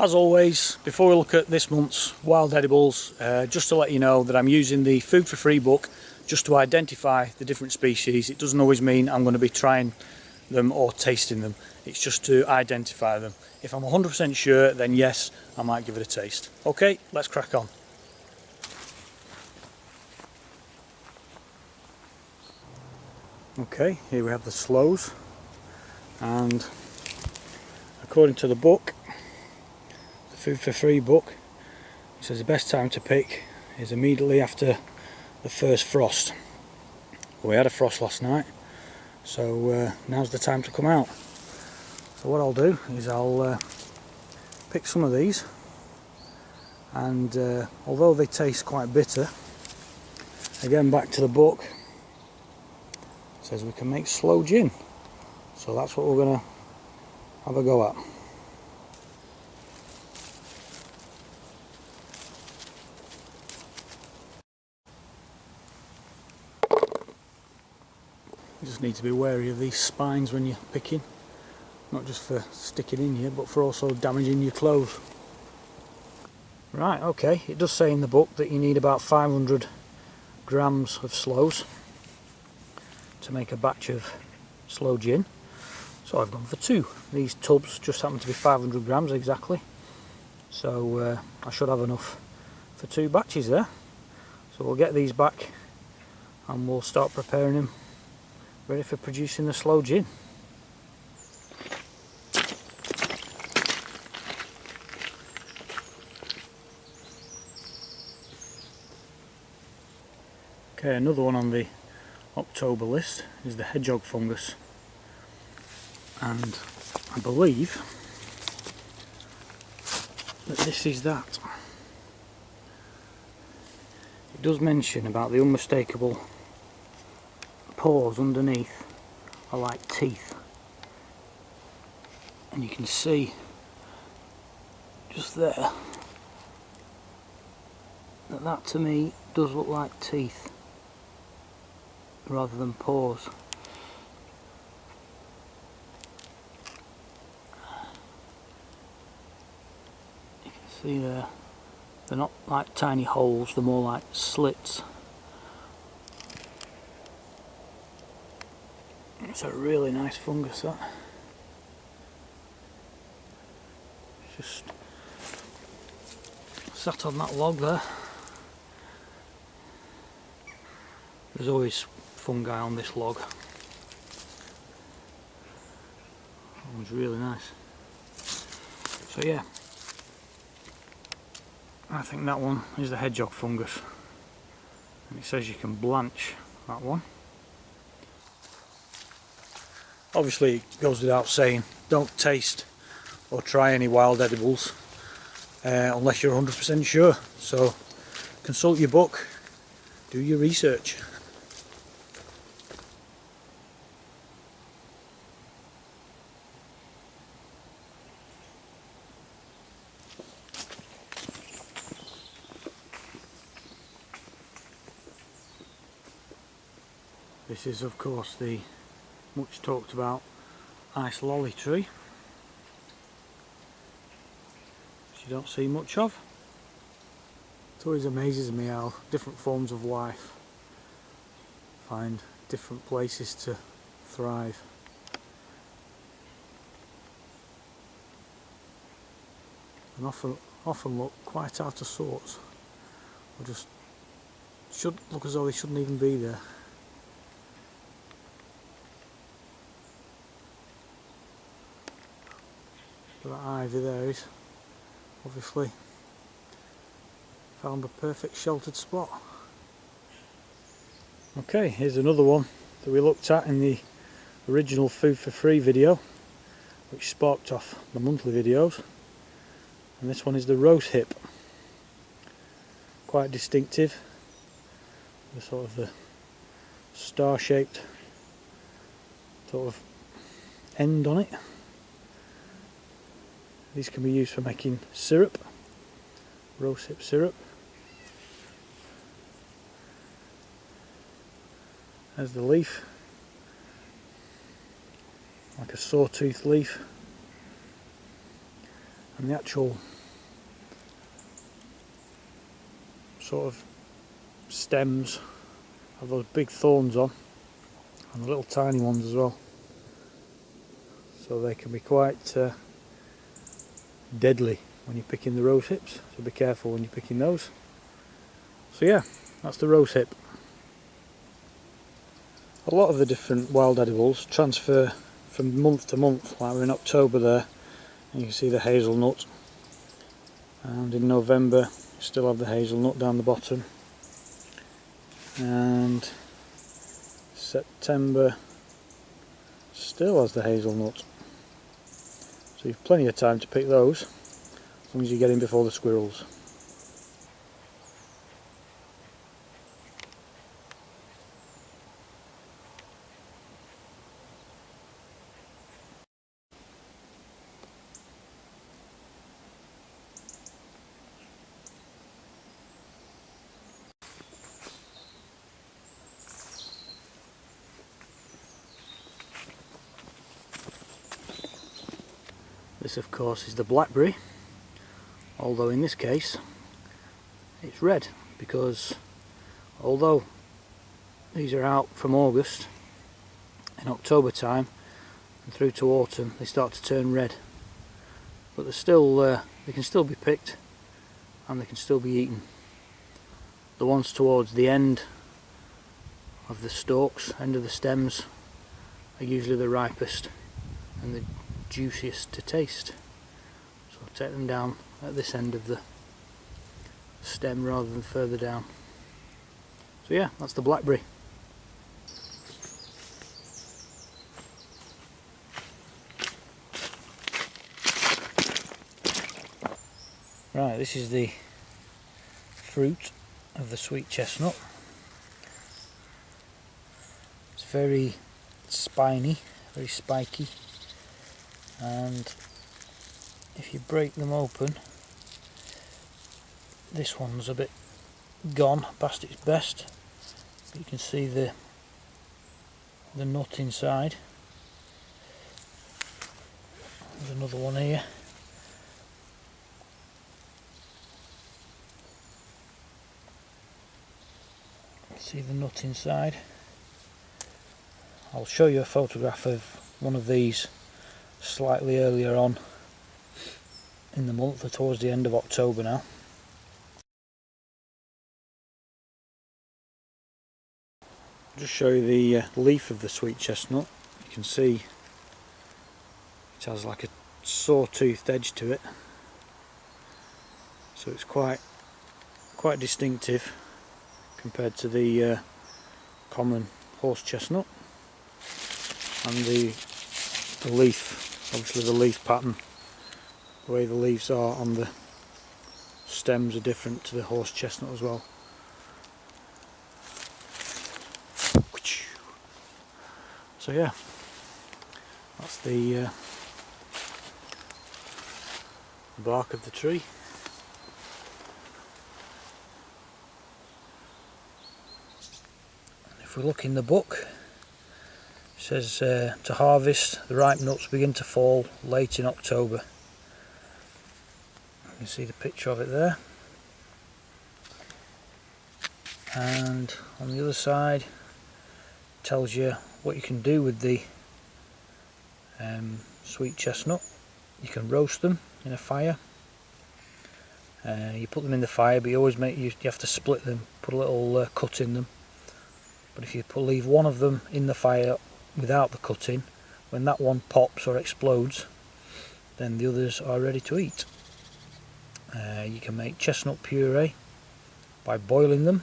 As always, before we look at this month's wild edibles, just to let you know that I'm using the Food for Free book just to identify the different species. It doesn't always mean I'm going to be trying them or tasting them. It's just to identify them. If I'm 100% sure, then yes, I might give it a taste. Okay, let's crack on. Okay, here we have the sloes, and according to the book, the Food for Free book, it says the best time to pick is immediately after the first frost. We had a frost last night, so now's the time to come out. So what I'll do is I'll pick some of these, and although they taste quite bitter, again back to the book, it says we can make sloe gin. So that's what we're going to have a go at. You just need to be wary of these spines when you're picking, not just for sticking in you, but for also damaging your clothes. Right, okay, it does say in the book that you need about 500 grams of sloes to make a batch of sloe gin. So I've gone for 2. These tubs just happen to be 500 grams exactly. So I should have enough for 2 batches there. So we'll get these back and we'll start preparing them, ready for producing the sloe gin. Okay, another one on the October list is the hedgehog fungus, and I believe that this is that. It does mention about the unmistakable pores underneath are like teeth, and you can see just there that to me does look like teeth rather than pores. You can see there, they're not like tiny holes, they're more like slits. It's a really nice fungus, that. Just sat on that log there. There's always fungi on this log. That one's really nice. So yeah, I think that one is the hedgehog fungus, and it says you can blanch that one. Obviously it goes without saying, don't taste or try any wild edibles unless you're 100% sure. So consult your book, do your research. This is of course the much talked about ice lolly tree, which you don't see much of. It always amazes me how different forms of life find different places to thrive. And often look quite out of sorts, or just should look as though they shouldn't even be there. But that ivy there is obviously found the perfect sheltered spot. Okay, here's another one that we looked at in the original Food for Free video, which sparked off the monthly videos, and this one is the rose hip. Quite distinctive, the sort of the star-shaped sort of end on it. These can be used for making syrup, rosehip syrup. There's the leaf, like a sawtooth leaf. and the actual sort of stems have those big thorns on, and the little tiny ones as well, so they can be quite deadly when you're picking the rose hips, so be careful when you're picking those. So yeah, that's the rose hip. A lot of the different wild edibles transfer from month to month, like we're in October there, and you can see the hazelnut, and in November you still have the hazelnut down the bottom, and September still has the hazelnut. So you've plenty of time to pick those, as long as you get in before the squirrels. This of course is the blackberry, although in this case it's red, because although these are out from August, in October time and through to autumn they start to turn red, but they're still they can still be picked and they can still be eaten. The ones towards the end of the stalks, end of the stems, are usually the ripest and the juiciest to taste. So I'll take them down at this end of the stem rather than further down. So yeah, that's the blackberry. Right, this is the fruit of the sweet chestnut. It's very spiny, very spiky, and if you break them open, this one's a bit gone past its best, but you can see the nut inside. There's another one here. See the nut inside. I'll show you a photograph of one of these slightly earlier on in the month, or towards the end of October now. I'll just show you the leaf of the sweet chestnut. You can see it has like a saw-toothed edge to it, so it's quite distinctive compared to the common horse chestnut. And the leaf, obviously the leaf pattern, the way the leaves are on the stems are different to the horse chestnut as well. So yeah, that's the bark of the tree. If we look in the book, it says to harvest, the ripe nuts begin to fall late in October. You can see the picture of it there. And on the other side, it tells you what you can do with the sweet chestnut. You can roast them in a fire. You put them in the fire, but you always you have to split them, put a little cut in them. But if you leave one of them in the fire without the cutting, when that one pops or explodes, then the others are ready to eat. You can make chestnut puree by boiling them,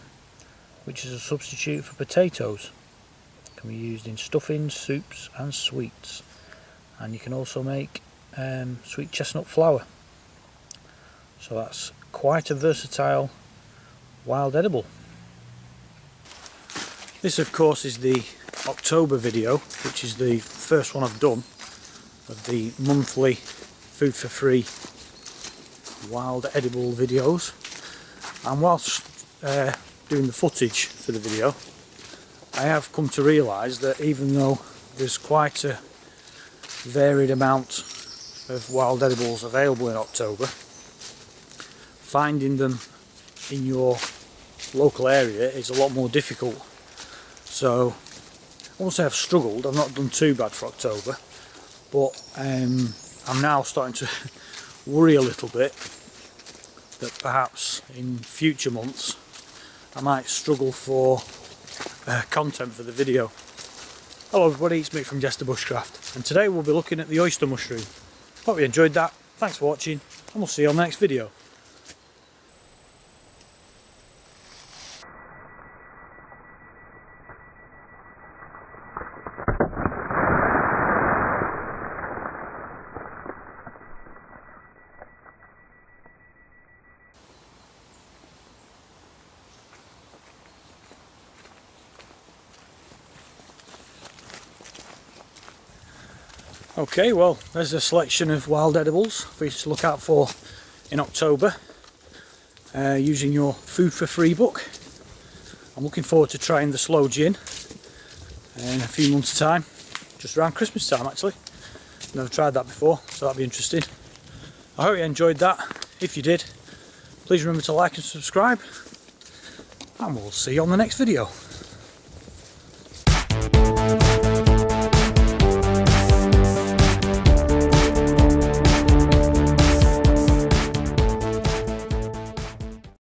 which is a substitute for potatoes. It can be used in stuffings, soups and sweets. And you can also make sweet chestnut flour. So that's quite a versatile wild edible. This of course is the October video, which is the first one I've done of the monthly food for free wild edible videos. And whilst doing the footage for the video, I have come to realise that even though there's quite a varied amount of wild edibles available in October. Finding them in your local area is a lot more difficult. So I won't say I've struggled, I've not done too bad for October, but I'm now starting to worry a little bit that perhaps in future months I might struggle for content for the video. Hello everybody, it's Mick from Jester Bushcraft, and today we'll be looking at the oyster mushroom. Hope you enjoyed that, thanks for watching, and we'll see you on the next video. Okay, well, there's a selection of wild edibles for you to look out for in October using your Food for Free book. I'm looking forward to trying the slow gin in a few months' time, just around Christmas time actually. Never tried that before, so that'll be interesting. I hope you enjoyed that. If you did, please remember to like and subscribe, and we'll see you on the next video.